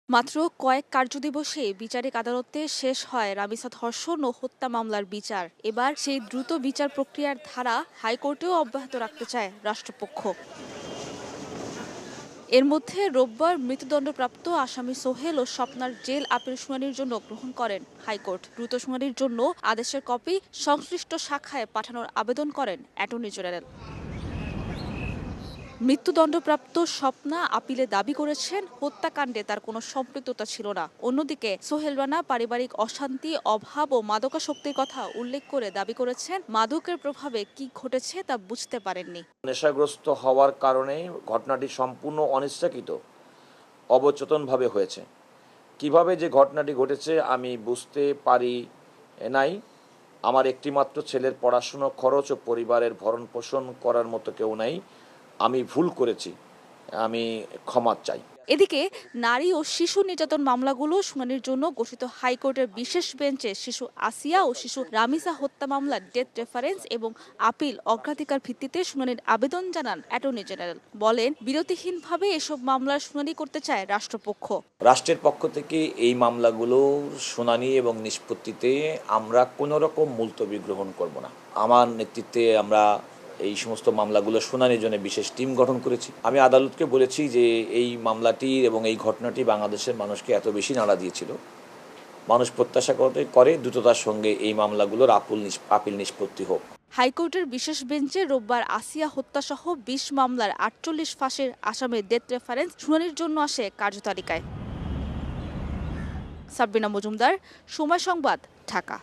মাত্র কয়েক কার্যদিবসে বিচারিক আদালতে শেষ হয় রামিসা ধর্ষণ ও হত্যা মামলার বিচার। এবার সেই দ্রুত বিচার প্রক্রিয়ার ধারা হাইকোর্টেও অব্যাহত রাখতে চায় রাষ্ট্রপক্ষ। এর মধ্যে রোববার মৃত্যুদণ্ডপ্রাপ্ত আসামি সোহেল ও স্বপ্নার জেল আপিল শুনানির জন্য গ্রহণ করেন হাইকোর্ট। দ্রুত শুনানির জন্য আদেশের কপি সংশ্লিষ্ট শাখায় পাঠানোর আবেদন করেন অ্যাটর্নি জেনারেল। মৃত্যুদণ্ডপ্রাপ্ত স্বপ্না আপিলে দাবি করেছেন হত্যাকাণ্ডে তার কোনো সম্পৃক্ততা ছিল না। অন্যদিকে সোহেল রানা পারিবারিক অশান্তি, অভাব ও মাদকাসক্তির কথা উল্লেখ করে দাবি করেছেন মাদকের প্রভাবে কি ঘটেছে তা বুঝতে পারেননি। নেশাগ্রস্ত হওয়ার কারণে ঘটনাটি সম্পূর্ণ অনিচ্ছাকৃত, অবচেতনভাবে হয়েছে। কিভাবে যে ঘটনাটি ঘটেছে আমি বুঝতে পারি নাই। আমার একটিমাত্র ছেলের পড়াশুনো খরচ ও পরিবারের ভরণ পোষণ করার মতো কেউ নাই। আমি ভুল করেছি, আমি ক্ষমা চাই। এদিকে নারী ও শিশু নির্যাতন মামলাগুলো শুনানির জন্য গঠিত হাইকোর্টের বিশেষ বেঞ্চে শিশু আসিয়া ও শিশু রামিসা হত্যা মামলার ডেথ রেফারেন্স এবং আপিল অগ্রাধিকার ভিত্তিতে শুনানির আবেদন জানান অ্যাটর্নি জেনারেল। বলেন, বিরতিহীনভাবে এসব মামলার শুনানি করতে চায় রাষ্ট্রপক্ষ। রাষ্ট্রের পক্ষ থেকে এই মামলাগুলোর শুনানি এবং নিষ্পত্তিতে আমরা কোনো রকম মুলতবি গ্রহণ করব না। আমার নেতৃত্বে আমরা এই সমস্ত মামলাগুলো শুনানির জন্য বিশেষ টিম গঠন করেছি। আমি আদালতকে বলেছি যে এই মামলাটি এবং এই ঘটনাটি বাংলাদেশের মানুষকে এত বেশি নাড়া দিয়েছিল, মানুষ প্রত্যাশা করে দ্রুততার সঙ্গে এই মামলাগুলোর আপিল নিষ্পত্তি হোক। হাইকোর্টের বিশেষ বেঞ্চে রোববার আসিয়া হত্যাসহ ২০ মামলার ৪৮ ফাঁসির আসামির ডেথ রেফারেন্স শুনানির জন্য আসে কার্যতালিকায়। সাবরিনা মজুমদার, সময় সংবাদ, ঢাকা।